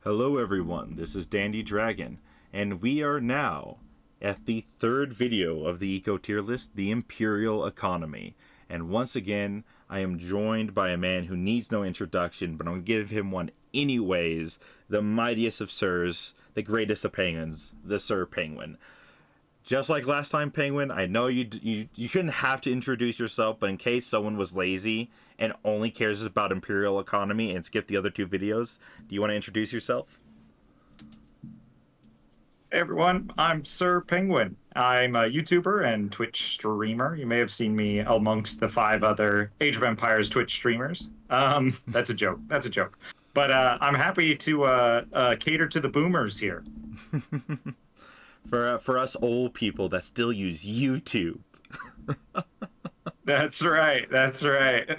Hello everyone, this is Dandy Dragon, and we are now at the third video of the eco tier list, the Imperial economy. And once again, I am joined by a man who needs no introduction, but I'm going to give him one anyways, the mightiest of sirs, the greatest of penguins, the Sir Pengwin. Just like last time, Penguin, I know you shouldn't have to introduce yourself, but in case someone was lazy and only cares about Imperial economy and skipped the other two videos, do you want to introduce yourself? Hey everyone, I'm Sir Pengwin. I'm a YouTuber and Twitch streamer. You may have seen me amongst the 5 other Age of Empires Twitch streamers. That's a joke. That's a joke. But I'm happy to cater to the boomers here. For us old people that still use YouTube. That's right. That's right.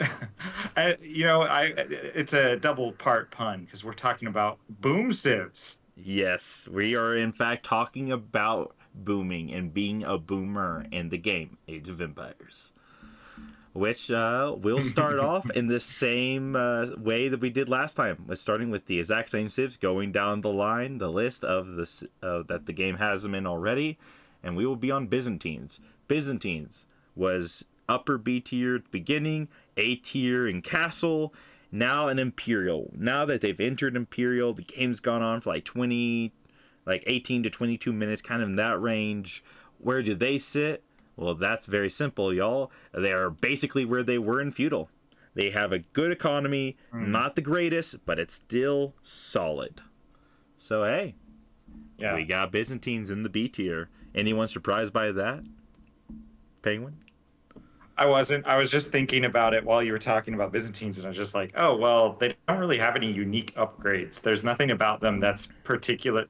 It's a double part pun because we're talking about boom civs. Yes, we are in fact talking about booming and being a boomer in the game Age of Empires. Which we'll start off in the same way that we did last time, starting with the exact same civs, going down the line, the list of the that the game has them in already, and we will be on Byzantines. Byzantines was upper B tier at the beginning, A tier in Castle, now an Imperial. Now that they've entered Imperial, the game's gone on for like 18 to 22 minutes, kind of in that range. Where do they sit? Well, that's very simple, y'all. They are basically where they were in feudal. They have a good economy, not the greatest, but it's still solid. So, hey, Yeah. we got Byzantines in the B tier. Anyone surprised by that, Penguin? I wasn't. I was just thinking about it while you were talking about Byzantines, and I was just like, oh, well, they don't really have any unique upgrades. There's nothing about them that's particular.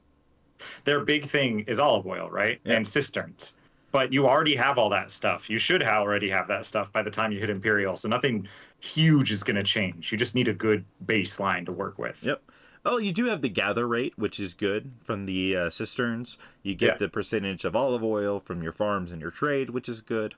Their big thing is olive oil, right? Yep. And cisterns. But you already have all that stuff. You should already have that stuff by the time you hit Imperial. So nothing huge is going to change. You just need a good baseline to work with. Yep. Oh, you do have the gather rate, which is good from the cisterns. You get the percentage of olive oil from your farms and your trade, which is good.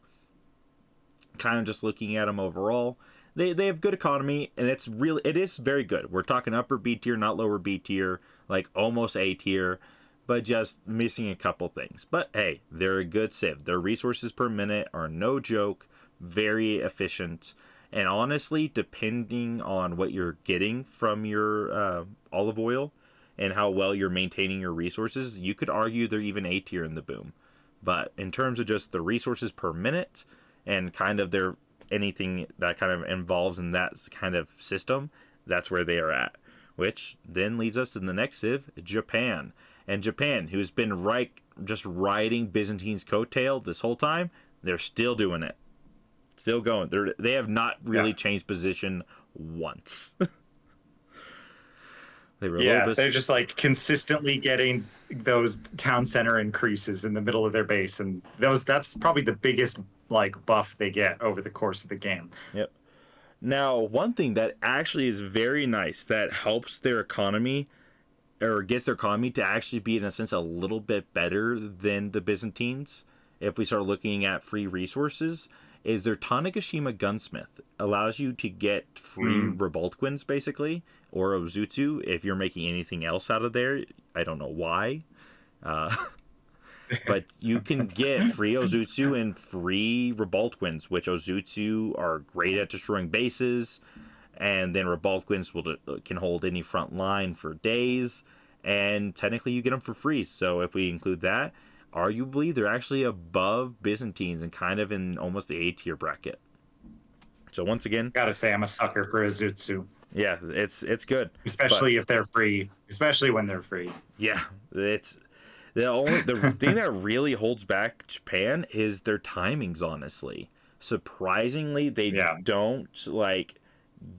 Kind of just looking at them overall, they have good economy, and it is very good. We're talking upper B tier, not lower B tier, like almost A tier, but just missing a couple things. But hey, they're a good civ. Their resources per minute are no joke, very efficient, and honestly, depending on what you're getting from your olive oil and how well you're maintaining your resources, you could argue they're even A tier in the boom. But in terms of just the resources per minute and kind of their anything that kind of involves in that kind of system, that's where they are at. Which then leads us to the next civ, Japan. And Japan, who's been just riding Byzantine's coattail this whole time, they're still doing it. Still going. They have not really changed position once. They're just like consistently getting those town center increases in the middle of their base, and that's probably the biggest like buff they get over the course of the game. Yep. Now, one thing that actually is very nice that helps their economy or gets their economy to actually be in a sense a little bit better than the Byzantines, if we start looking at free resources, is their Tanegashima gunsmith allows you to get free Revoltquins basically, or Ozutsu if you're making anything else out of there. I don't know why. But you can get free Ozutsu and free Revoltquins, which Ozutsu are great at destroying bases, and then Revoltquins can hold any front line for days, and technically you get them for free. So if we include that, arguably they're actually above Byzantines and kind of in almost the A tier bracket. So once again, Gotta say, I'm a sucker for Ozutsu. Yeah, it's good, especially if they're free, especially when they're free. Yeah, it's the thing that really holds back Japan is their timings, honestly. Surprisingly, they don't like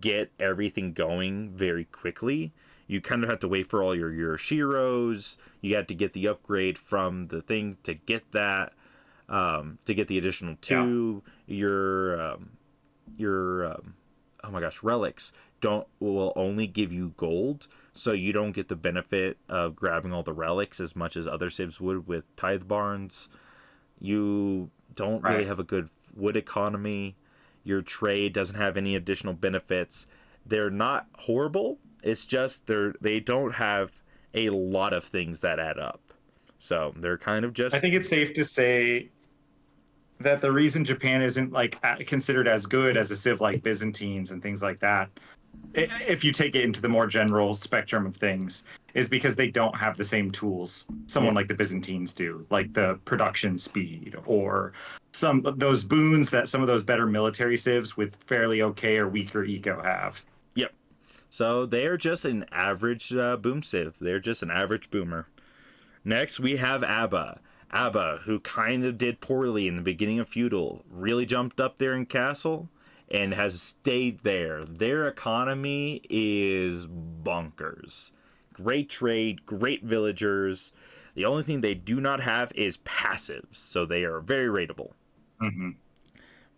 get everything going very quickly. You kind of have to wait for all your Shiros. You have to get the upgrade from the thing to get that, to get the additional 2. Your oh my gosh, relics will only give you gold, so you don't get the benefit of grabbing all the relics as much as other civs would with tithe barns. You don't really have a good wood economy. Your trade doesn't have any additional benefits. They're not horrible. It's just they don't have a lot of things that add up. So they're kind of I just think it's safe to say that the reason Japan isn't like considered as good as a civ like Byzantines and things like that, if you take it into the more general spectrum of things, is because they don't have the same tools someone yeah. like the Byzantines do, like the production speed or some of those boons that some of those better military civs with fairly okay or weaker eco have. Yep. So they're just an average boom civ. They're just an average boomer. Next, we have ABBA. ABBA, who kind of did poorly in the beginning of Feudal, really jumped up there in Castle and has stayed there. Their economy is bonkers. Great trade, great villagers. The only thing they do not have is passives, so they are very rateable. Mm-hmm.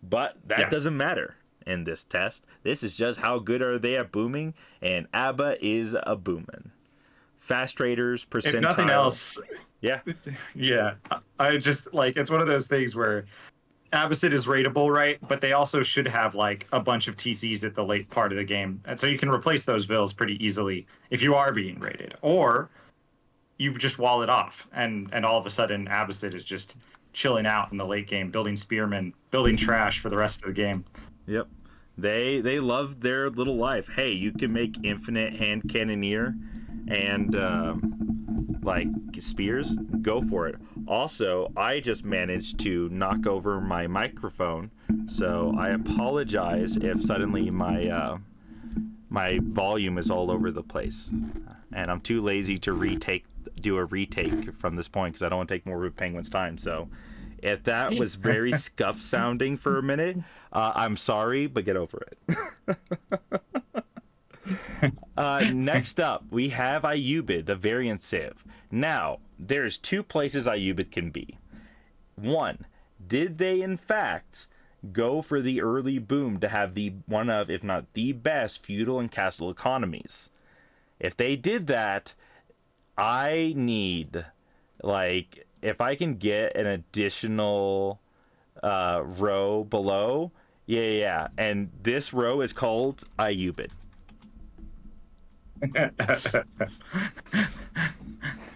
But that Yeah. doesn't matter in this test. This is just how good are they at booming, and ABBA is a boomin'. Fast traders, If nothing percentile. else, Yeah, yeah, I just like it's one of those things where Abbasid is rateable, right? But they also should have like a bunch of TCs at the late part of the game, and so you can replace those vills pretty easily if you are being rated, or you just wall it off, and all of a sudden Abbasid is just chilling out in the late game, building spearmen, building trash for the rest of the game. yep. They love their little life. Hey, you can make infinite hand cannoneer and like spears. Go for it. Also, I just managed to knock over my microphone, so I apologize if suddenly my volume is all over the place, and I'm too lazy to do a retake from this point because I don't want to take more of Penguin's time. So if that was very scuff sounding for a minute, I'm sorry, but get over it. Next up, we have Ayubid, the variant civ. Now, there's two places Ayubid can be. One, did they in fact go for the early boom to have the one of, if not the best, feudal and castle economies? If they did that, I need, like, if I can get an additional row below, yeah. And this row is called Ayubid.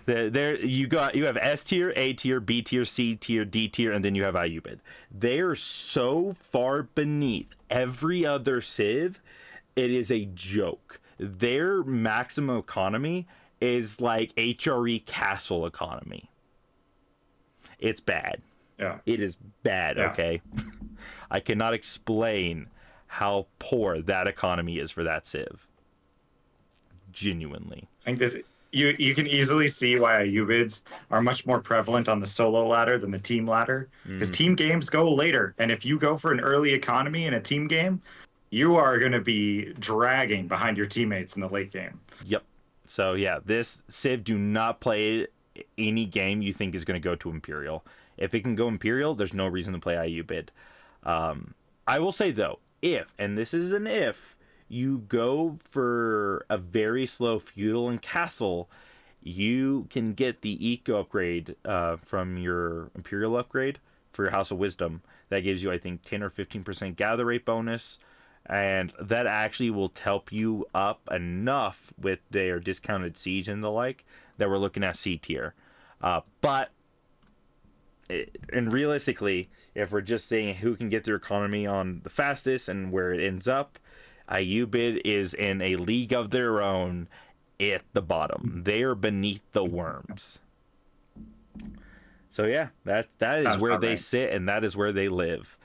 There you have S tier, A tier, B tier, C tier, D tier, and then you have Ayubid. They are so far beneath every other civ, it is a joke. Their maximum economy is like HRE castle economy. It's bad. Yeah. It is bad, Yeah. okay? I cannot explain how poor that economy is for that civ. Genuinely. I think this you can easily see why Ayubids are much more prevalent on the solo ladder than the team ladder, because team games go later, and if you go for an early economy in a team game, you are going to be dragging behind your teammates in the late game. Yep. So yeah, this civ, do not play any game you think is going to go to Imperial. If it can go Imperial, there's no reason to play Ayubid. I will say though, if, and this is an if, you go for a very slow feudal and castle, you can get the eco upgrade from your Imperial upgrade for your House of Wisdom. That gives you, I think, 10 or 15% gather rate bonus, and that actually will help you up enough with their discounted siege and the like that we're looking at C tier. And realistically, if we're just saying who can get their economy on the fastest and where it ends up, Ayubid is in a league of their own at the bottom. They are beneath the worms. So yeah, that is Sounds where about they right. sit, and that is where they live.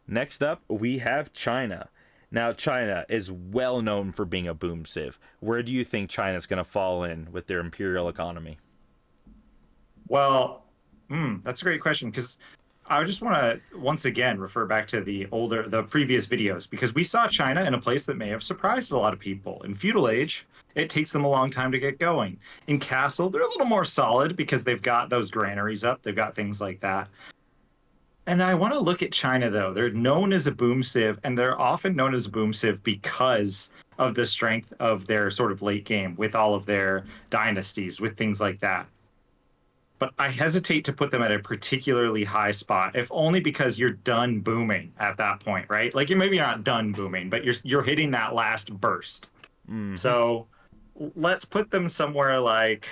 Next up, we have China. Now, China is well known for being a boom civ. Where do you think China's going to fall in with their imperial economy? Well, that's a great question, because I just want to once again refer back to the previous videos, because we saw China in a place that may have surprised a lot of people. In Feudal Age, it takes them a long time to get going. In Castle, they're a little more solid because they've got those granaries up, they've got things like that. And I want to look at China though. They're known as a boom civ, and they're often known as a boom civ because of the strength of their sort of late game with all of their dynasties, with things like that. But I hesitate to put them at a particularly high spot, if only because you're done booming at that point, right? Like, you're maybe not done booming, but you're hitting that last burst. Mm-hmm. So let's put them somewhere like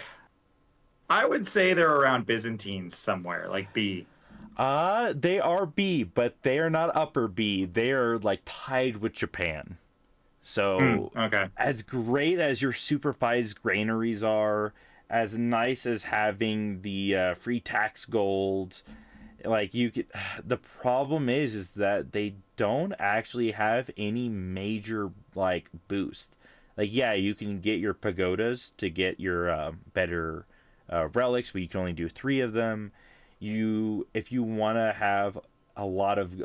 I would say they're around Byzantines somewhere, like B. They are B, but they are not upper B. They are like tied with Japan. So, Okay. as great as your supervised granaries are, as nice as having the free tax gold, like you could, the problem is that they don't actually have any major like boost. Like, yeah, you can get your pagodas to get your better relics, but you can only do three of them. If you want to have a lot of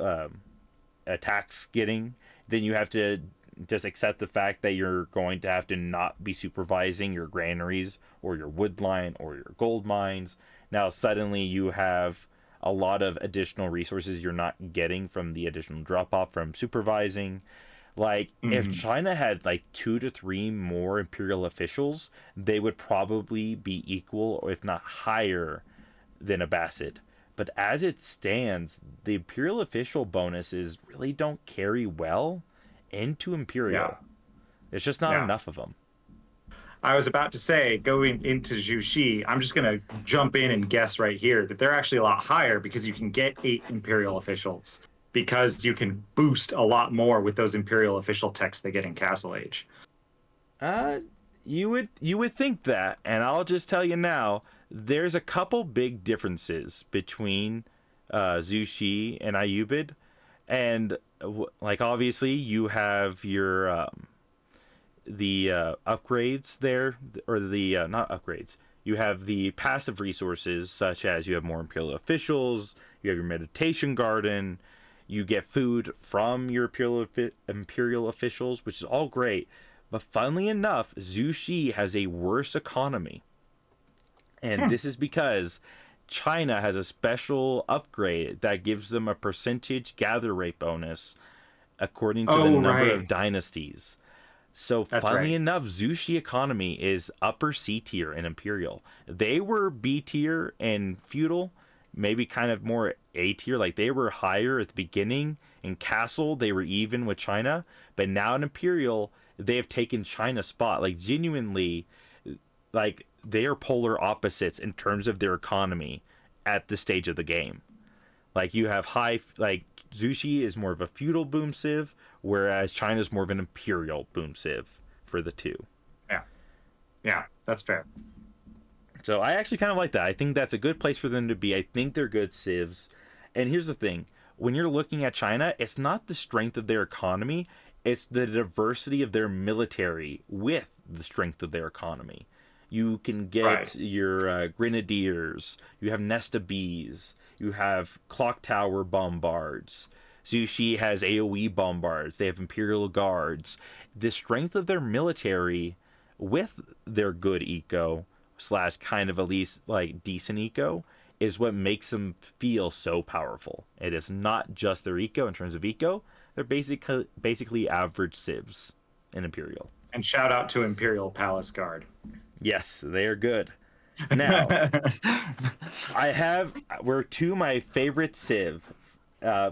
attacks getting, then you have to just accept the fact that you're going to have to not be supervising your granaries or your wood line or your gold mines. Now suddenly you have a lot of additional resources you're not getting from the additional drop off from supervising. Like, if Hmm. China had like 2 to 3 more imperial officials, they would probably be equal or if not higher than Abbasid. But as it stands, the imperial official bonuses really don't carry well into Yeah. imperial. There's just not Yeah. enough of them. I was about to say, going into Jushi, I'm just going to jump in and guess right here that they're actually a lot higher because you can get 8 Imperial officials because you can boost a lot more with those Imperial official techs they get in Castle Age. Uh, you would think that, and I'll just tell you now, there's a couple big differences between Zushi and Ayubid, and like obviously you have your the upgrades there, or the not upgrades. You have the passive resources such as you have more imperial officials, you have your meditation garden, you get food from your imperial officials, which is all great. But funnily enough, Zushi has a worse economy. And Hmm. this is because China has a special upgrade that gives them a percentage gather rate bonus according to the Oh, number of right. dynasties. So, That's funnily right. enough, Zushi economy is upper C tier in Imperial. They were B tier and feudal, maybe kind of more A tier. Like they were higher at the beginning. In Castle, they were even with China, but now in Imperial, they have taken China's spot. Like genuinely, like they are polar opposites in terms of their economy at this stage of the game. Like you have like Zushi is more of a feudal boom civ, whereas China's more of an imperial boom civ for the two. Yeah. Yeah. That's fair. So I actually kind of like that. I think that's a good place for them to be. I think they're good civs. And here's the thing: when you're looking at China, it's not the strength of their economy; it's the diversity of their military with the strength of their economy. You can Right. get your grenadiers. You have Nesta bees. You have clock tower bombards. Zushi has AoE bombards. They have Imperial guards. The strength of their military with their good eco slash kind of at least like decent eco is what makes them feel so powerful. It is not just their eco in terms of eco. They're basically average civs in Imperial. And shout out to Imperial Palace Guard. Yes, they are good. Now, I have were two of my favorite civ,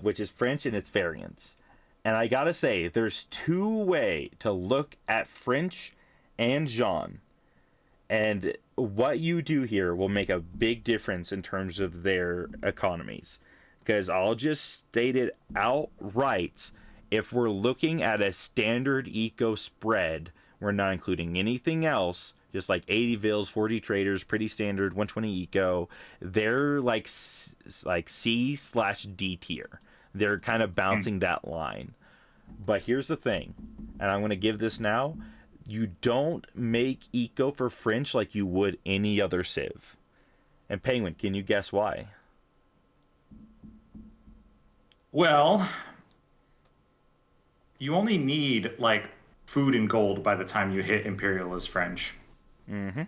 which is French and its variants. And I gotta say, there's two way to look at French and Jean, and what you do here will make a big difference in terms of their economies. Because I'll just state it outright. If we're looking at a standard eco spread, we're not including anything else, just like 80 vills, 40 traders, pretty standard, 120 eco. They're like C slash D tier. They're kind of bouncing that line. But here's the thing, and I'm going to give this now. You don't make eco for French like you would any other civ. And Penguin, can you guess why? Well, you only need like food and gold by the time you hit Imperial as French. Mm-hmm.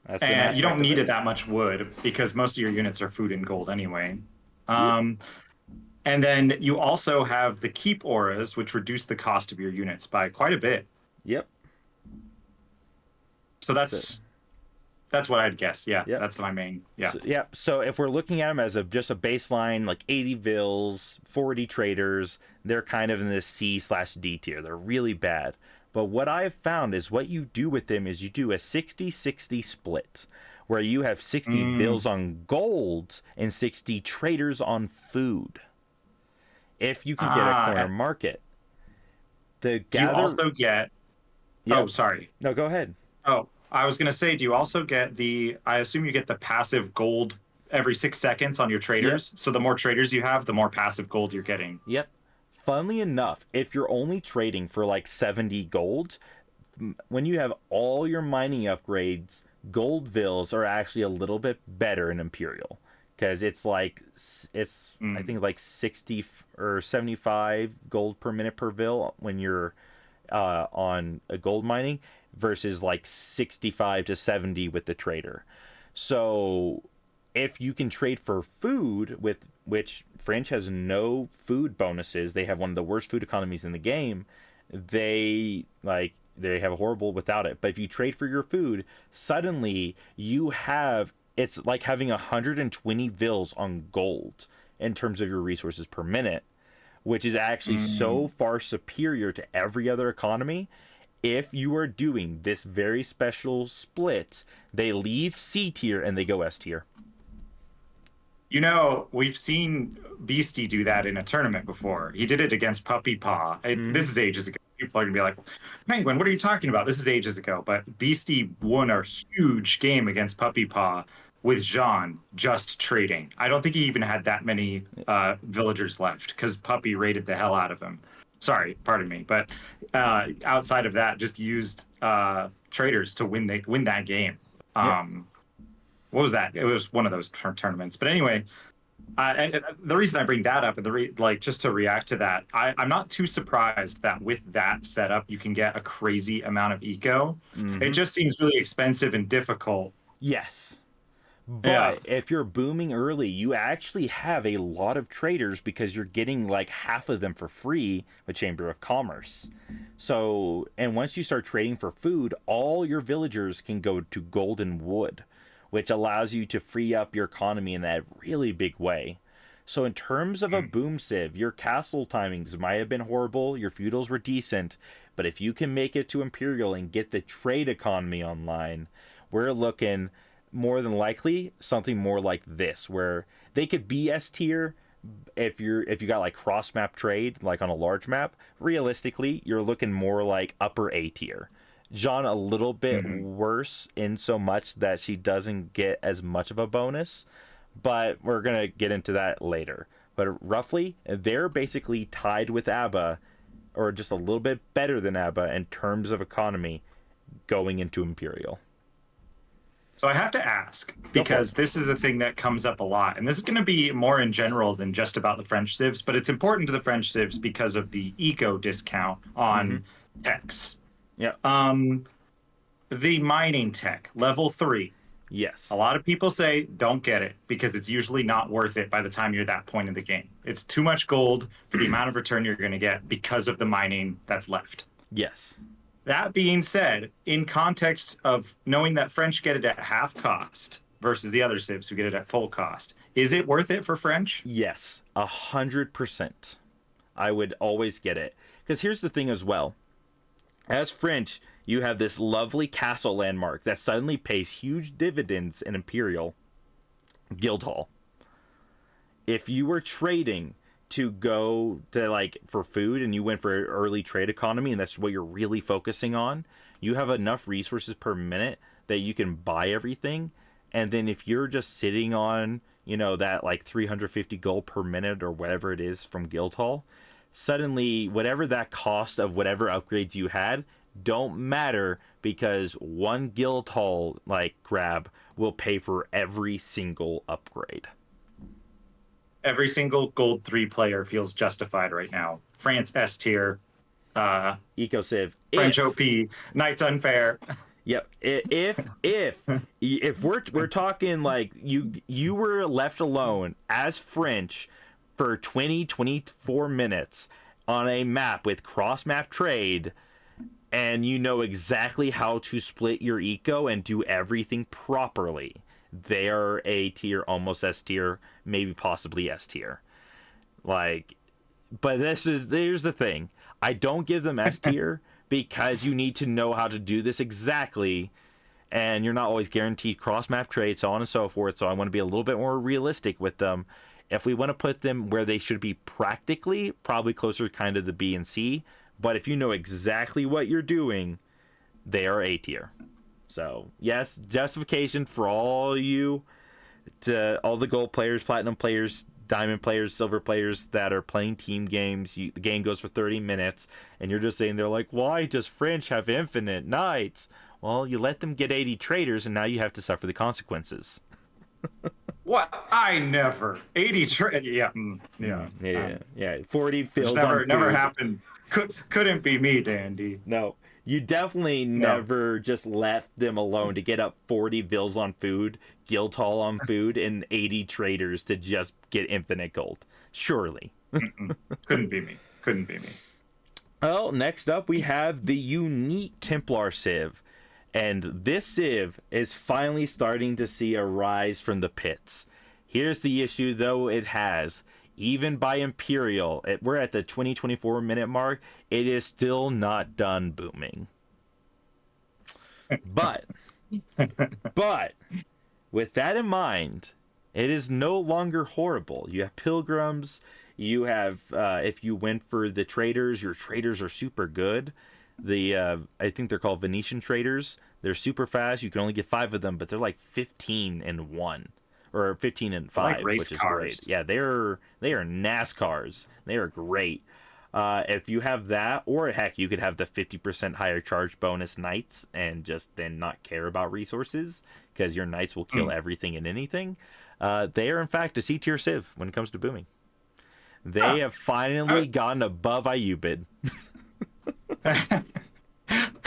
That's an And you don't aspect of need it. it that much wood because most of your units are food and gold anyway. Yep. Um, and then you also have the keep auras, which reduce the cost of your units by quite a bit. Yep. So So, that's what I'd guess. Yeah, yep. that's my main. Yeah. So if we're looking at them as just a baseline, like 80 vills, 40 traders, they're kind of in this C slash D tier. They're really bad. But what I've found is what you do with them is you do a 60-60 split, where you have 60 bills on gold and 60 traders on food. If you can get a corner market. The Do you gather. also get? Yep. Oh, sorry. No, go ahead. Oh, I was gonna say, do you also get the? I assume you get the passive gold every 6 seconds on your traders. Yep. So the more traders you have, the more passive gold you're getting. Yep. Funnily enough, if you're only trading for like 70 gold, when you have all your mining upgrades, gold vills are actually a little bit better in Imperial. Because it's like, I think like 60 or 75 gold per minute per vill when you're on a gold mining versus like 65 to 70 with the trader. So if you can trade for food, with which French has no food bonuses, they have one of the worst food economies in the game. They have a horrible without it. But if you trade for your food, suddenly you have, it's like having 120 vills on gold in terms of your resources per minute, which is actually so far superior to every other economy. If you are doing this very special split, they leave C tier and they go S tier. You know, we've seen Beastie do that in a tournament before. He did it against Puppy Paw. This is ages ago. People are gonna be like, Penguin, what are you talking about? This is ages ago. But Beastie won a huge game against Puppy Paw with Jean just trading. I don't think he even had that many villagers left because Puppy raided the hell out of him. Sorry, pardon me. But outside of that, just used traders to win that game. What was that? It was one of those tournaments. But anyway, and the reason I bring that up, and just to react to that, I'm not too surprised that with that setup, you can get a crazy amount of eco. It just seems really expensive and difficult. Yes. But if you're booming early, you actually have a lot of traders because you're getting like half of them for free with Chamber of Commerce. So, and once you start trading for food, all your villagers can go to golden wood, which allows you to free up your economy in that really big way. So in terms of a boom civ, your castle timings might have been horrible, your feudals were decent, but if you can make it to Imperial and get the trade economy online, we're looking more than likely something more like this, where they could be S tier if you got like cross map trade, like on a large map. Realistically, you're looking more like upper A tier. Jean a little bit worse in so much that she doesn't get as much of a bonus, but we're gonna get into that later. But roughly, they're basically tied with ABBA, or just a little bit better than ABBA in terms of economy going into Imperial. So I have to ask, because this is a thing that comes up a lot, and this is going to be more in general than just about the French civs, but it's important to the French civs because of the eco discount on techs. Yeah. The mining tech, level 3. Yes. A lot of people say don't get it because it's usually not worth it by the time you're that point in the game. It's too much gold for the amount of return you're going to get because of the mining that's left. Yes. That being said, in context of knowing that French get it at half cost versus the other civs who get it at full cost, is it worth it for French? Yes, 100%. I would always get it. Because here's the thing as well. As French, you have this lovely castle landmark that suddenly pays huge dividends in Imperial. Guildhall. If you were trading to go to like for food and you went for early trade economy and that's what you're really focusing on, you have enough resources per minute that you can buy everything. And then if you're just sitting on, that like 350 gold per minute or whatever it is from Guildhall, suddenly whatever that cost of whatever upgrades you had don't matter, because one Guildhall like grab will pay for every single upgrade. Every single gold 3 player feels justified right now. France S tier, Eco Civ, French OP, Knights Unfair. Yep. If we're talking like you were left alone as French for 24 minutes on a map with cross map trade, and you know exactly how to split your eco and do everything properly, they are A tier, almost S tier, maybe possibly S tier. Like, but there's the thing. I don't give them S tier because you need to know how to do this exactly. and you're not always guaranteed cross-map trade, so on and so forth. So I want to be a little bit more realistic with them. If we want to put them where they should be practically, probably closer kind of the B and C. But if you know exactly what you're doing, they are A tier. So yes, justification for all you, to all the gold players, platinum players, diamond players, silver players that are playing team games. The game goes for 30 minutes, and you're just saying, they're like, why does French have infinite knights? Well, you let them get 80 traders, and now you have to suffer the consequences. What? I never 80 yeah, yeah. 40 fills never on never food. happened. Couldn't be me, Dandy. No, you definitely never just left them alone to get up 40 vills on food, Guildhall on food, and 80 traders to just get infinite gold. Surely. Couldn't be me. Couldn't be me. Well, next up we have the unique Templar Civ. And this Civ is finally starting to see a rise from the pits. Here's the issue, though it has. Even by Imperial, we're at the 20-24 minute mark, it is still not done booming. But with that in mind, it is no longer horrible. You have pilgrims, you have, if you went for the traders, your traders are super good. I think they're called Venetian traders. They're super fast. You can only get 5 of them, but they're like 15 and 1 or 15 and 5, like race which is cars. great. Yeah, they are NASCARs. They are great. If you have that, or heck, you could have the 50% higher charge bonus knights and just then not care about resources because your knights will kill everything and anything. They are in fact a C tier civ when it comes to booming. They have finally gotten above Ayubid.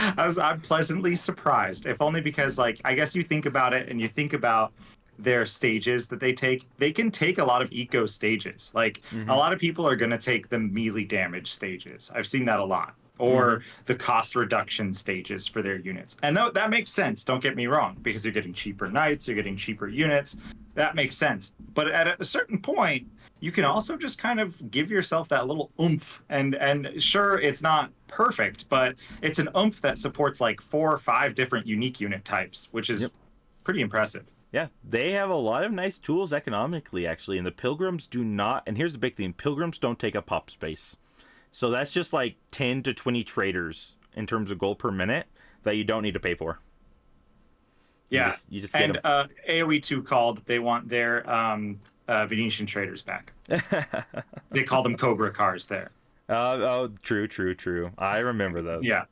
I'm pleasantly surprised, if only because, like, I guess you think about it and you think about their stages that they can take a lot of eco stages. Like, a lot of people are going to take the melee damage stages. I've seen that a lot. Or the cost reduction stages for their units. And that makes sense, don't get me wrong, because you're getting cheaper knights, you're getting cheaper units. That makes sense. But at a certain point, you can also just kind of give yourself that little oomph. And sure, it's not perfect, but it's an oomph that supports like 4 or 5 different unique unit types, which is pretty impressive. Yeah, they have a lot of nice tools economically, actually. And the pilgrims do not, and here's the big thing, pilgrims don't take up pop space. So that's just like 10 to 20 traders in terms of gold per minute that you don't need to pay for. Yeah, you just get and AoE 2 called, they want their Venetian traders back. They call them Cobra cars there. True. I remember those. Yeah.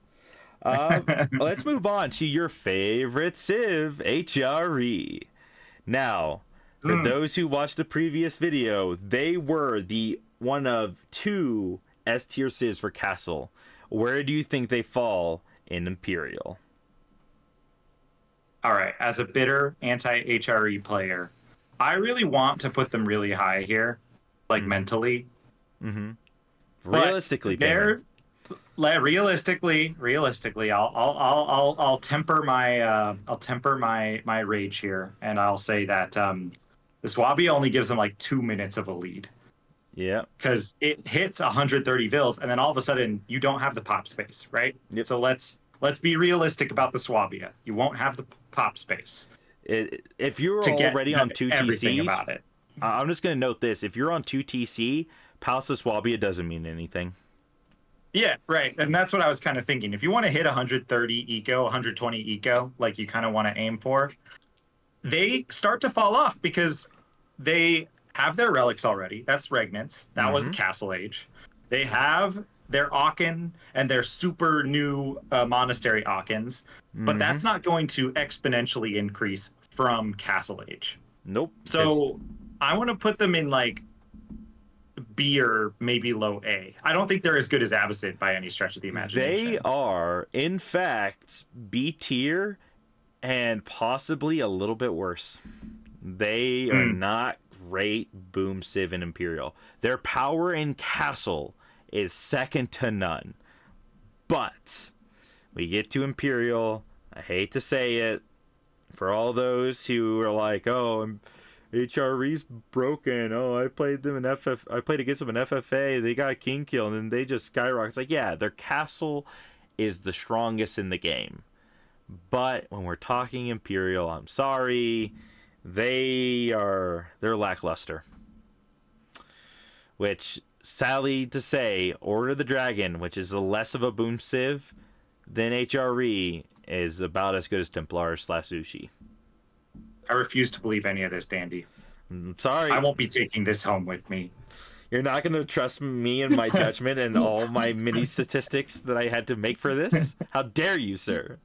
Let's move on to your favorite civ, HRE. Now, for those who watched the previous video, they were the one of 2 S tier civs for Castle. Where do you think they fall in Imperial? All right, as a bitter anti-HRE player, I really want to put them really high here, like mentally. Realistically, realistically, I'll temper my rage here, and I'll say that the Swabia only gives them like 2 minutes of a lead. Yeah. Because it hits 130 vills, and then all of a sudden you don't have the pop space, right? Yep. So let's be realistic about the Swabia. You won't have the pop space. If you're already on 2 TCs, about it. I'm just going to note this. If you're on 2 TC, Palace of Swabia doesn't mean anything. Yeah, right. And that's what I was kind of thinking. If you want to hit 130 eco, 120 eco, like you kind of want to aim for, they start to fall off because they have their relics already. That's Regnants. That was Castle Age. They have their Aachen and their super new monastery Aachens, but that's not going to exponentially increase from Castle Age. Nope. So I want to put them in like B or maybe low A. I don't think they're as good as Abbasid by any stretch of the imagination. They are, in fact, B tier and possibly a little bit worse. They are not great boom civ in Imperial. Their power in Castle is second to none. But we get to Imperial, I hate to say it, for all those who are like, oh, HRE's broken. Oh, I played against them in FFA. They got king kill, and then they just skyrocket. It's like, yeah, their castle is the strongest in the game. But when we're talking Imperial, I'm sorry, they're lackluster. Which, sadly to say, Order of the Dragon, which is less of a boom civ than HRE, is about as good as Templar / Sushi. I refuse to believe any of this, Dandy. I'm sorry. I won't be taking this home with me. You're not going to trust me and my judgment and all my mini statistics that I had to make for this? How dare you, sir?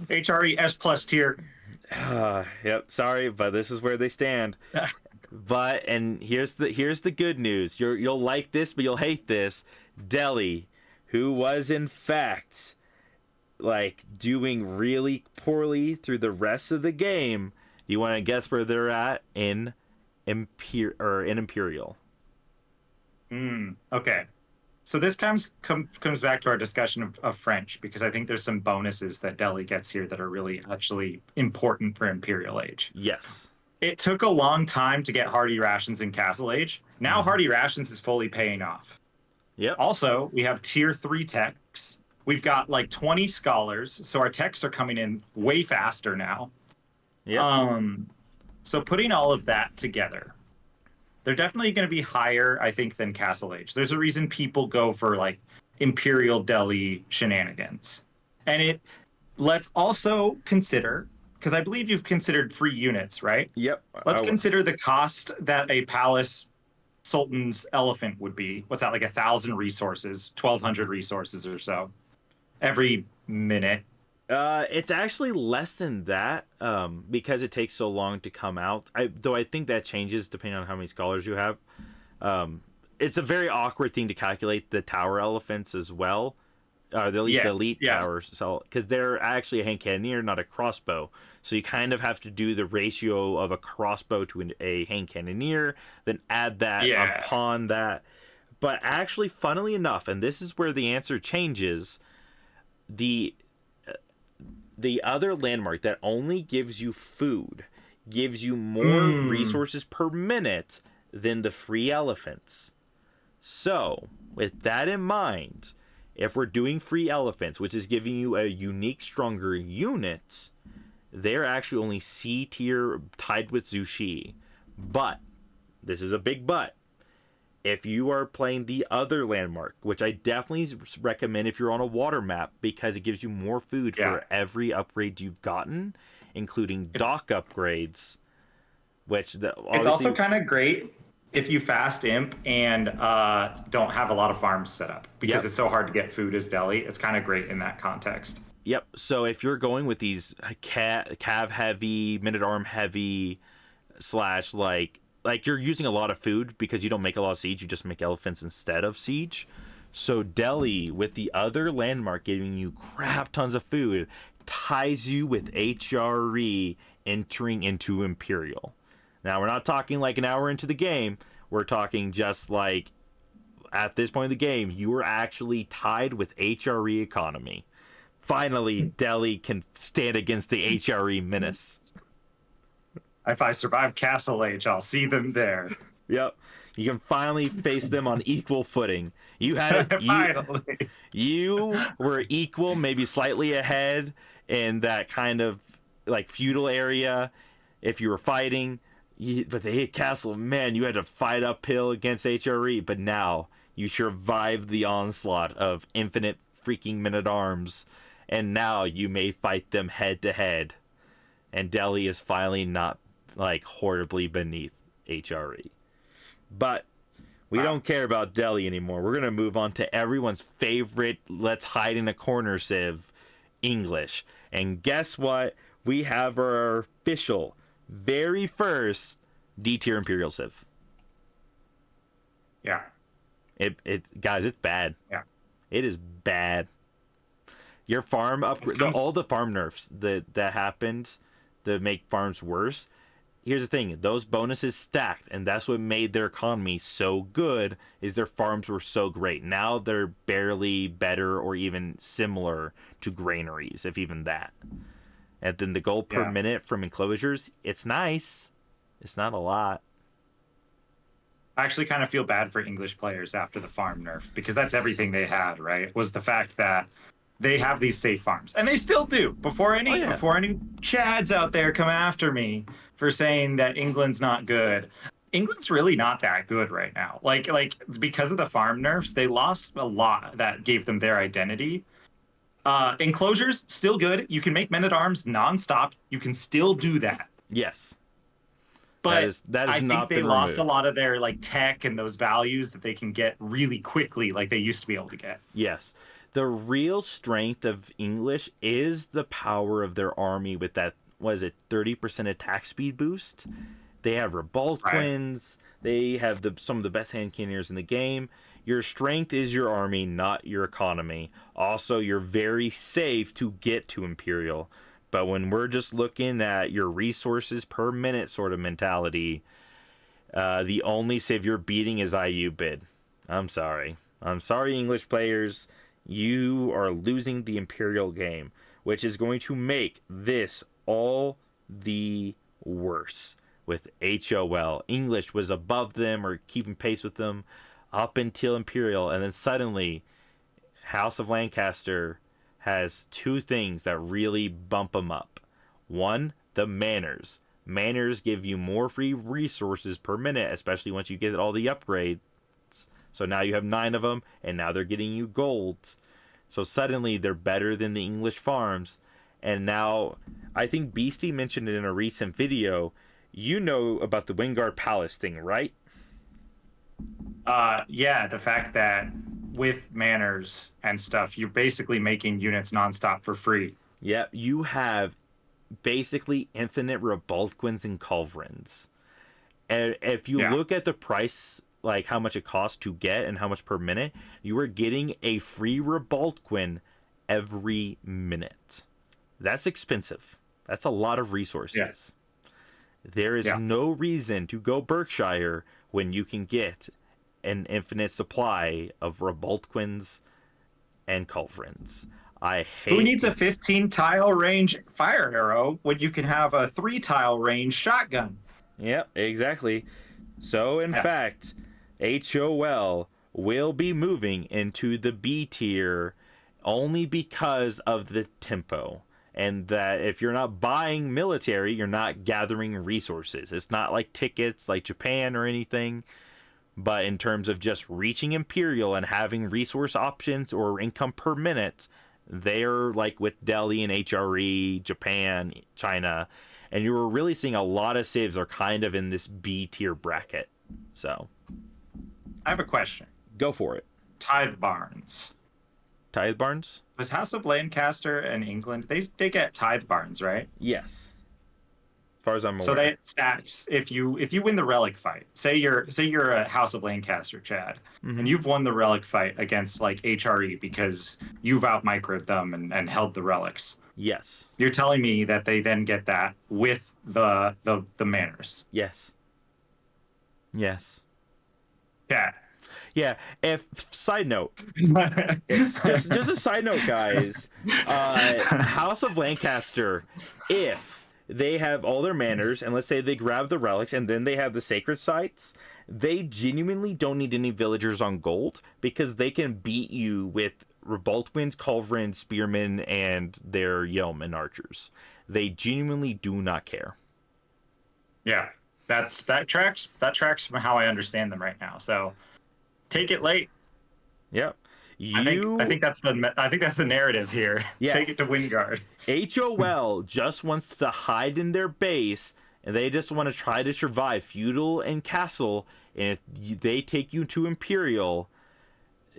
HRE S plus tier. Yep, sorry, but this is where they stand. But and here's the good news. You'll like this, but you'll hate this. Delhi, who was in fact like doing really poorly through the rest of the game. Do you want to guess where they're at in Imperial? Okay. So this comes back to our discussion of French, because I think there's some bonuses that Delhi gets here that are really actually important for Imperial Age. Yes. It took a long time to get Hardy Rations in Castle Age. Now Hardy Rations is fully paying off. Yep. Also, we have tier 3 techs. We've got like 20 scholars, so our techs are coming in way faster now. Yep. So putting all of that together, they're definitely going to be higher, I think, than Castle Age. There's a reason people go for like Imperial Delhi shenanigans. And let's also consider, because I believe you've considered free units, right? Yep. Let's consider the cost that a palace sultan's elephant would be. What's that, like 1,000 resources, 1,200 resources or so every minute? It's actually less than that, because it takes so long to come out. Though I think that changes depending on how many scholars you have. It's a very awkward thing to calculate the tower elephants as well, at least the elite towers, so because they're actually a hand cannoneer, not a crossbow. So you kind of have to do the ratio of a crossbow to a hand cannoneer, then add that upon that. But actually, funnily enough, and this is where the answer changes, the other landmark that only gives you food gives you more resources per minute than the free elephants. So, with that in mind, if we're doing free elephants, which is giving you a unique, stronger unit, they're actually only C tier tied with Zushi. But, this is a big but, if you are playing the other landmark, which I definitely recommend if you're on a water map, because it gives you more food for every upgrade you've gotten, including dock upgrades, which it's also kind of great if you fast imp and don't have a lot of farms set up, because it's so hard to get food as Delhi. It's kind of great in that context. Yep. So if you're going with these cav heavy, minute arm heavy, / like you're using a lot of food because you don't make a lot of siege, you just make elephants instead of siege. So Delhi, with the other landmark giving you crap tons of food, ties you with HRE entering into Imperial. Now, we're not talking like an hour into the game. We're talking just like at this point in the game, you are actually tied with HRE economy. Finally, Delhi can stand against the HRE menace. If I survive Castle Age, I'll see them there. Yep. You can finally face them on equal footing. You had it. You were equal, maybe slightly ahead in that kind of like feudal area if you were fighting. But the castle, man, you had to fight uphill against HRE. But now you survived the onslaught of infinite freaking men-at-arms. And now you may fight them head to head. And Delhi is finally not like horribly beneath HRE. But we don't care about Delhi anymore. We're going to move on to everyone's favorite let's hide in a corner civ, English. And guess what? We have our official very first D tier Imperial civ. Yeah. Guys, it's bad. Yeah. It is bad. Your farm all the farm nerfs that happened that make farms worse. Here's the thing, those bonuses stacked, and that's what made their economy so good, is their farms were so great. Now they're barely better or even similar to granaries, if even that. And then the gold per minute from enclosures, it's nice. It's not a lot. I actually kind of feel bad for English players after the farm nerf, because that's everything they had, right? Was the fact that they have these safe farms, and they still do. Before Oh any yeah. chads out there come after me for saying that England's not good, England's really not that good right now. Like because of the farm nerfs, they lost a lot that gave them their identity. Enclosures still good. You can make men at arms nonstop. You can still do that. Yes. But That has I think not they been lost a removed. lot of their like tech and those values that they can get really quickly, like they used to be able to get. Yes. The real strength of English is the power of their army with that, was it 30% attack speed boost? They have Right. Revolquins. They have some of the best hand cannons in the game. Your strength is your army, not your economy. Also, you're very safe to get to Imperial. But when we're just looking at your resources per minute sort of mentality, the only civ you're beating is IU bid. I'm sorry. I'm sorry, English players. You are losing the Imperial game, which is going to make this all the worse. With HOL, English was above them or keeping pace with them up until Imperial, and then suddenly House of Lancaster has two things that really bump them up. One, the manners. Manners give you more free resources per minute, especially once you get all the upgrades. So now you have 9 of them, and now they're getting you gold. So suddenly they're better than the English farms. And now, I think Beastie mentioned it in a recent video. You know about the Wingard Palace thing, right? Yeah, the fact that with manners and stuff, you're basically making units nonstop for free. Yep, you have basically infinite Revolquins and Culverins. And if you Yeah. look at the price, like how much it costs to get and how much per minute, you are getting a free Revolquin every minute. That's expensive. That's a lot of Yeah. resources. There is Yeah. no reason to go Berkshire when you can get an infinite supply of Revolquins and Culverins. I Who hate. needs a 15 tile range fire arrow when you can have a 3 tile range shotgun? Yep, exactly. So, in Yeah. fact, HOL will be moving into the B tier only because of the tempo. And that if you're not buying military, you're not gathering resources. It's not like tickets like Japan or anything. But in terms of just reaching Imperial and having resource options or income per minute, they're like with Delhi and HRE, Japan, China. And you were really seeing a lot of civs are kind of in this B tier bracket. So I have a question. go for it. Tithe barns. Tithe Barns? Does House of Lancaster and England, they get tithe barns, right? Yes. As far as I'm So aware. they stacks if you win the relic fight. Say you're a House of Lancaster, Chad, Mm-hmm. and you've won the relic fight against like HRE because you've out microed them and held the relics. Yes. You're telling me that they then get that with the manners. Yes. Yes. Yeah. Yeah. If side note, it's just a side note, guys. House of Lancaster, if they have all their manners, and let's say they grab the relics, and then they have the sacred sites, they genuinely don't need any villagers on gold because they can beat you with Revoltwinds, Culverins, Spearmen, and their Yeoman archers. They genuinely do not care. Yeah. That tracks from how I understand them right now. So take it late. Yep. I think that's the narrative here. Yeah. Take it to Wingard. HOL just wants to hide in their base, and they just want to try to survive feudal and castle. And if they take you to Imperial,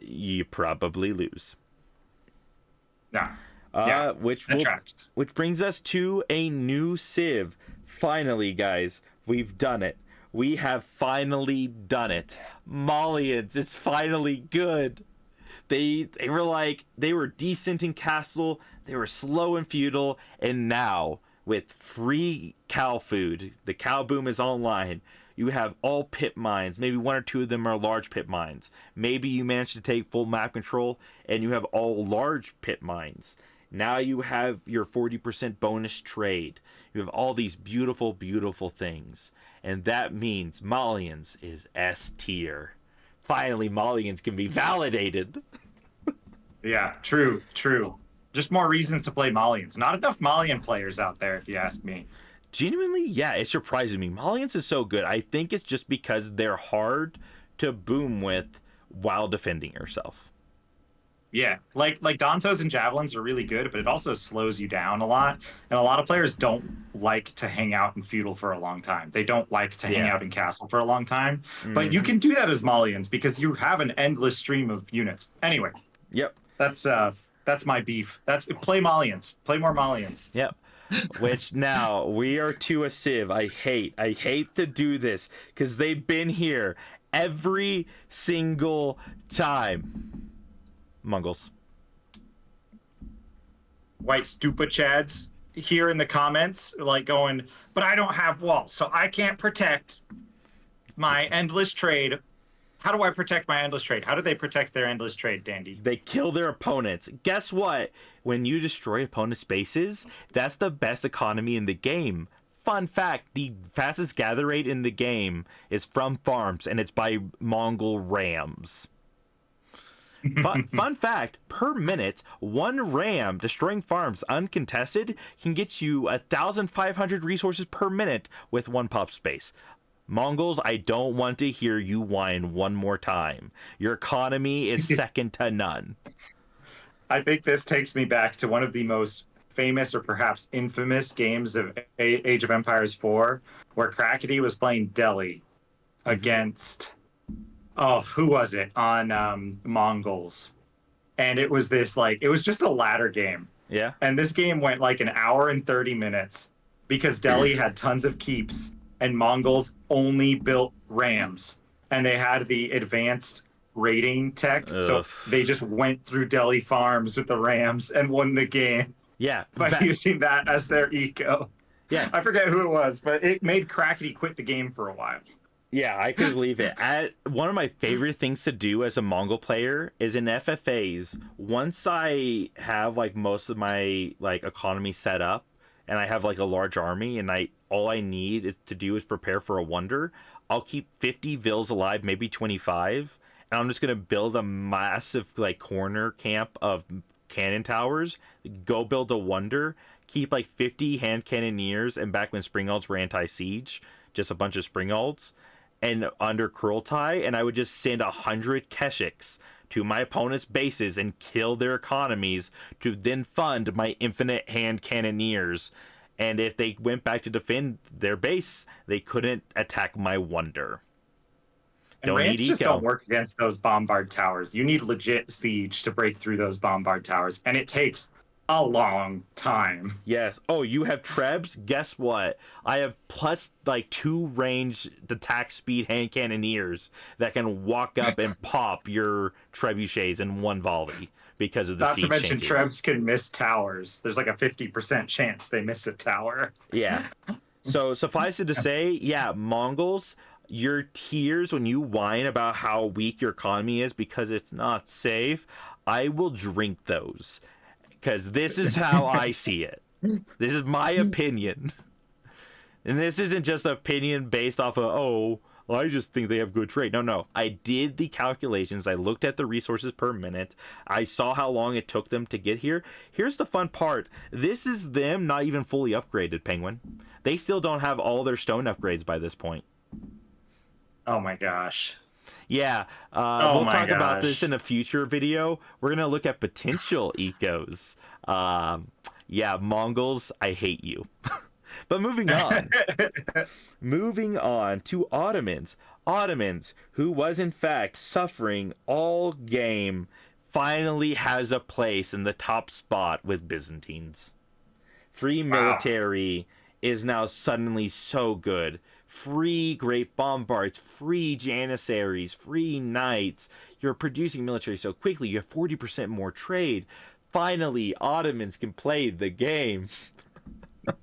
you probably lose. Yeah. Yeah. That tracks. Which brings us to a new civ. Finally, guys, we've done it. We have finally done it. Malians, it's finally good. They were decent in castle, they were slow in feudal, and now with free cow food, the cow boom is online. You have all pit mines. Maybe one or two of them are large pit mines. Maybe you manage to take full map control and you have all large pit mines. Now you have your 40% bonus trade. You have all these beautiful, beautiful things. And that means Malians is S tier. Finally, Malians can be validated. Yeah. True. True. Just more reasons to play Malians. Not enough Malian players out there, if you ask me. Genuinely, yeah, it surprises me. Malians is so good. I think it's just because they're hard to boom with while defending yourself. Yeah, like Dantos and Javelins are really good, but it also slows you down a lot. And a lot of players don't like to hang out in feudal for a long time. They don't like to hang Yeah. out in castle for a long time. But you Mhm. can do that as Malians because you have an endless stream of units. Anyway, Yep. that's my beef. That's play Malians. Play more Malians. Yep. Which now we are to a civ. I hate to do this because they've been here every single time. Mongols. White stupa chads here in the comments, like going, but I don't have walls, so I can't protect my endless trade. How do I protect my endless trade? How do they protect their endless trade, Dandy? They kill their opponents. Guess what? When you destroy opponents' bases, that's the best economy in the game. Fun fact, the fastest gather rate in the game is from farms, and it's by Mongol rams. Fun fact, per minute, one ram destroying farms uncontested can get you 1,500 resources per minute with one pop space. Mongols, I don't want to hear you whine one more time. Your economy is second to none. I think this takes me back to one of the most famous or perhaps infamous games of Age of Empires 4, where Crackety was playing Delhi against, oh, who was it? On Mongols. And it was this, like, it was just a ladder game. Yeah? And this game went like an hour and 30 minutes because Delhi had tons of keeps and Mongols only built rams. And they had the advanced raiding tech. So Ugh. they just went through Delhi farms with the rams and won the game Yeah. by using that as their eco. Yeah. I forget who it was, but it made Crackety quit the game for a while. Yeah, I could believe it. One of my favorite things to do as a Mongol player is in FFAs. Once I have like most of my like economy set up, and I have like a large army, and all I need is to do is prepare for a wonder. I'll keep 50 vills alive, maybe 25, and I'm just gonna build a massive like corner camp of cannon towers. Go build a wonder. Keep like 50 hand cannoneers, and back when Springalds were anti-siege, just a bunch of Springalds. And under Kurultai, and I would just send 100 Keshiks to my opponent's bases and kill their economies to then fund my infinite hand cannoneers. And if they went back to defend their base, they couldn't attack my wonder. And rams just don't work against those bombard towers. You need legit siege to break through those bombard towers, and it takes a long time. Yes. Oh, you have Trebs? Guess what? I have plus like 2 range attack speed hand cannoneers that can walk up and pop your trebuchets in one volley because of the siege Not to mention changes. Trebs can miss towers. There's like a 50% chance they miss a tower. Yeah. So suffice it to say, yeah, Mongols, your tears when you whine about how weak your economy is because it's not safe, I will drink those. Because this is how I see it. This is my opinion. And this isn't just opinion based off of, oh, well, I just think they have good trade. No. I did the calculations. I looked at the resources per minute. I saw how long it took them to get here. Here's the fun part. This is them not even fully upgraded, Penguin. They still don't have all their stone upgrades by this point. Oh my gosh. Yeah, we'll talk about this in a future video. We're going to look at potential ecos. Yeah, Mongols, I hate you. But moving on. Moving on to Ottomans. Ottomans, who was in fact suffering all game, finally has a place in the top spot with Byzantines. Free military is now suddenly so good. Free great bombards, free janissaries, free knights. You're producing military so quickly, you have 40% more trade. Finally, Ottomans can play the game.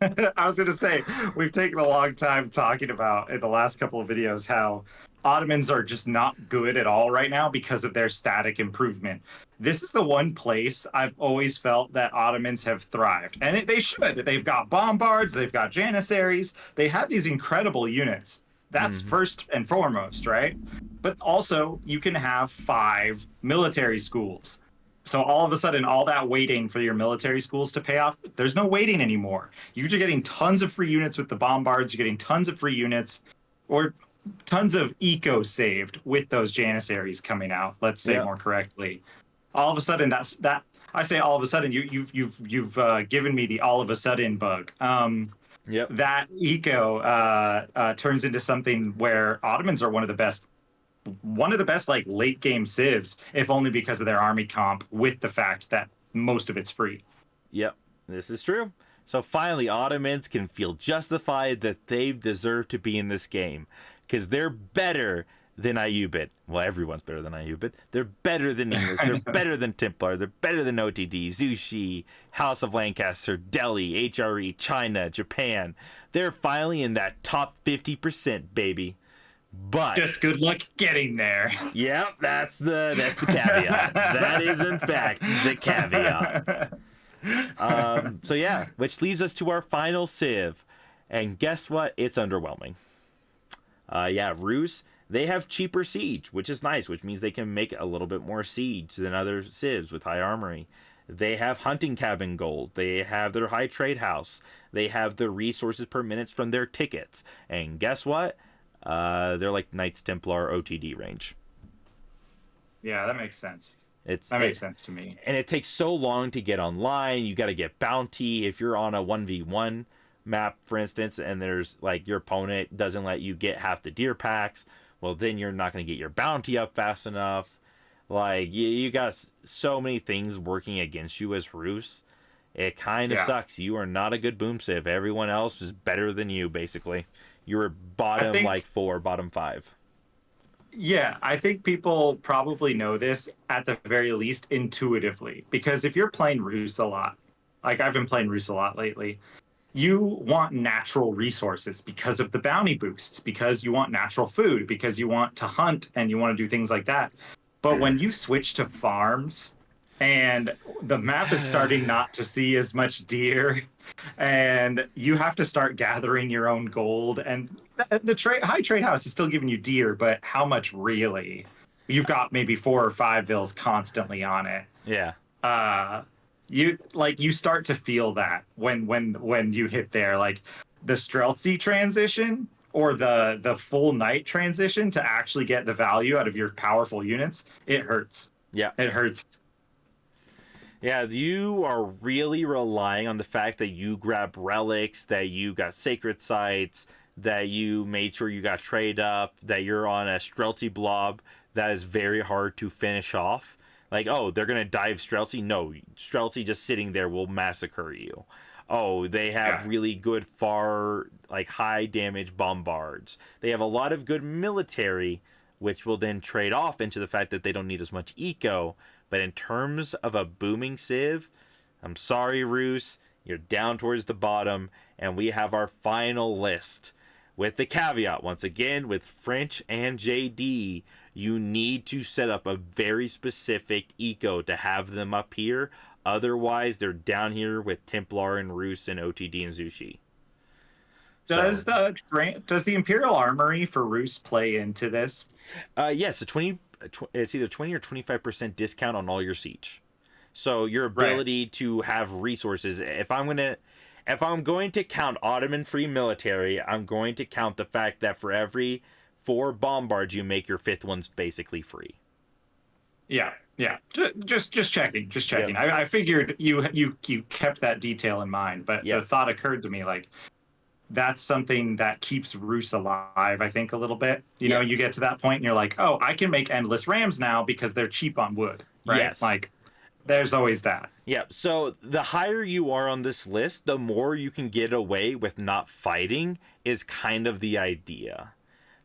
I was going to say, we've taken a long time talking about in the last couple of videos how Ottomans are just not good at all right now because of their static improvement. This is the one place I've always felt that Ottomans have thrived. And they should. They've got bombards, they've got janissaries, they have these incredible units. That's first and foremost, right? But also, you can have 5 military schools. So all of a sudden, all that waiting for your military schools to pay off, there's no waiting anymore. You're getting tons of free units with the bombards. You're getting tons of free units, or tons of eco saved with those janissaries coming out. Let's say Yep. more correctly. All of a sudden, that's that. I say all of a sudden, you've given me the all of a sudden bug. Yep. That eco turns into something where Ottomans are one of the best like late game civs, if only because of their army comp, with the fact that most of it's free. Yep. This is true. So finally, Ottomans can feel justified that they deserve to be in this game because they're better than Ayyubid. Well, everyone's better than Ayyubid. They're better than English. They're better than Templar. They're better than OTD, Zushi, House of Lancaster, Delhi, HRE, China, Japan. They're finally in that top 50%, baby. But Just good luck getting there. yep, that's the caveat. That is in fact the caveat. So yeah, which leads us to our final civ, and guess what? It's underwhelming. Yeah, Rus, they have cheaper siege, which is nice, which means they can make a little bit more siege than other civs with high armory. They have hunting cabin gold. They have their high trade house. They have the resources per minute from their tickets. And guess what? They're like Knights Templar OTD range. Yeah, that makes sense. That makes sense to me. And it takes so long to get online. You got to get bounty. If you're on a 1v1 map, for instance, and there's like your opponent doesn't let you get half the deer packs, well, then you're not going to get your bounty up fast enough. Like, you got so many things working against you as Rus. It kind of sucks. You are not a good boom civ. Everyone else is better than you, basically. You're bottom, like 4, bottom 5. Yeah, I think people probably know this at the very least intuitively. Because if you're playing Rus a lot, like I've been playing Rus a lot lately, you want natural resources because of the bounty boosts, because you want natural food, because you want to hunt and you want to do things like that. But when you switch to farms and the map is starting not to see as much deer and you have to start gathering your own gold, and the high trade house is still giving you deer, but how much really? You've got maybe 4 or 5 vills constantly on it. Yeah. You start to feel that when you hit there, like the Streltsy transition or the full knight transition to actually get the value out of your powerful units, it hurts. Yeah. It hurts. Yeah, you are really relying on the fact that you grab relics, that you got sacred sites, that you made sure you got trade up, that you're on a Streltsy blob that is very hard to finish off. Like, oh, they're going to dive Streltsy? No, Streltsy just sitting there will massacre you. Oh, they have really good high damage bombards. They have a lot of good military, which will then trade off into the fact that they don't need as much eco. But in terms of a booming civ, I'm sorry, Rus, you're down towards the bottom, and we have our final list. With the caveat, once again, with French and JD, you need to set up a very specific eco to have them up here. Otherwise, they're down here with Templar and Rus and OTD and Zushi. Does the Imperial Armory for Rus play into this? Yes, it's either 20 or 25% discount on all your siege. So your ability to have resources. If I'm going to count Ottoman free military, I'm going to count the fact that for every 4 bombards you make, your 5th one's basically free. Yeah. Just checking. Yep. I figured you kept that detail in mind, but the thought occurred to me, like, that's something that keeps Rus alive, I think, a little bit. You know, you get to that point and you're like, oh, I can make endless rams now because they're cheap on wood, right? Yes. Like, there's always that. Yeah, so the higher you are on this list, the more you can get away with not fighting is kind of the idea.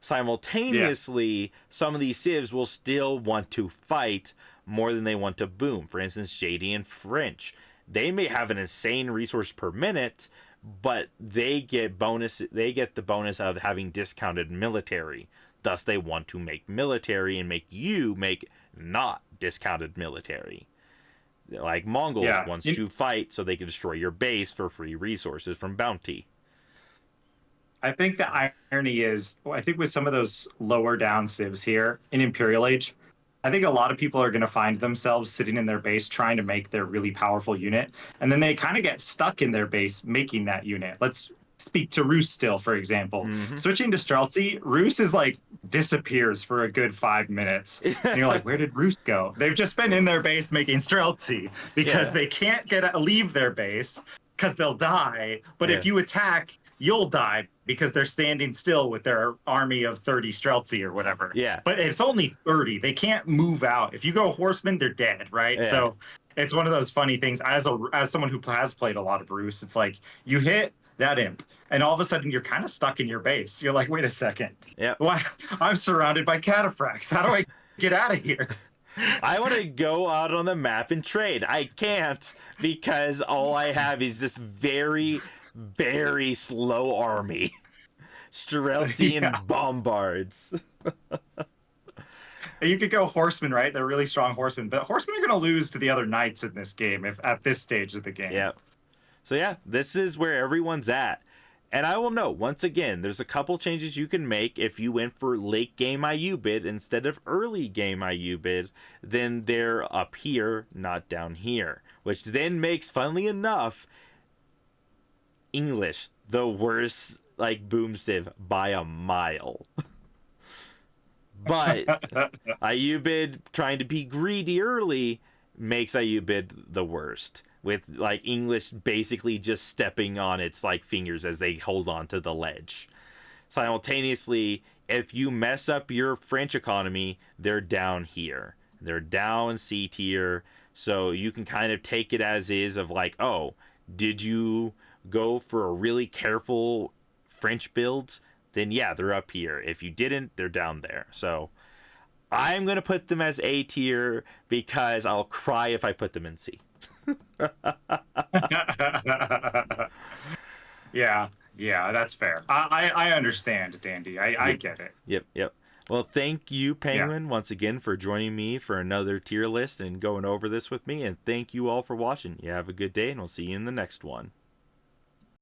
Simultaneously, some of these civs will still want to fight more than they want to boom. For instance, JD and French. They may have an insane resource per minute, but they get the bonus of having discounted military. Thus, they want to make military and make you make not discounted military. Like Mongols wants to fight so they can destroy your base for free resources from bounty. I think the irony is, I think with some of those lower down civs here in Imperial Age, I think a lot of people are going to find themselves sitting in their base trying to make their really powerful unit, and then they kind of get stuck in their base making that unit. Let's speak to Roos still, for example. Mm-hmm. Switching to Streltsy, Roos is like disappears for a good 5 minutes. And you're like, where did Roos go? They've just been in their base making Streltsy because Yeah. they can't leave their base because they'll die. But Yeah. if you attack, you'll die because they're standing still with their army of 30 Streltsy or whatever. Yeah. But it's only 30. They can't move out. If you go horseman, they're dead, right? Yeah. So it's one of those funny things. As someone who has played a lot of Bruce, it's like you hit that imp, and all of a sudden you're kind of stuck in your base. You're like, wait a second. Yep. Why? I'm surrounded by cataphracts. How do I get out of here? I want to go out on the map and trade. I can't because all I have is this very, very slow army. Streltsian Yeah. bombards. You could go horsemen, right? They're really strong horsemen, but horsemen are going to lose to the other knights in this game if at this stage of the game. Yep. So yeah, this is where everyone's at. And I will note, once again, there's a couple changes you can make if you went for late game IU bid instead of early game IU bid. Then they're up here, not down here. Which then makes, funnily enough, English the worst, like, boom civ by a mile. But IU bid trying to be greedy early makes IU bid the worst. With like English basically just stepping on its like fingers as they hold on to the ledge. Simultaneously, if you mess up your French economy, they're down here. They're down C tier. So you can kind of take it as is of like, oh, did you go for a really careful French build? Then yeah, they're up here. If you didn't, they're down there. So I'm going to put them as A tier because I'll cry if I put them in C. Yeah, that's fair. I understand, Dandy. I get it. Yep. Well, thank you, Penguin, once again for joining me for another tier list and going over this with me. And thank you all for watching. You have a good day, and we'll see you in the next one.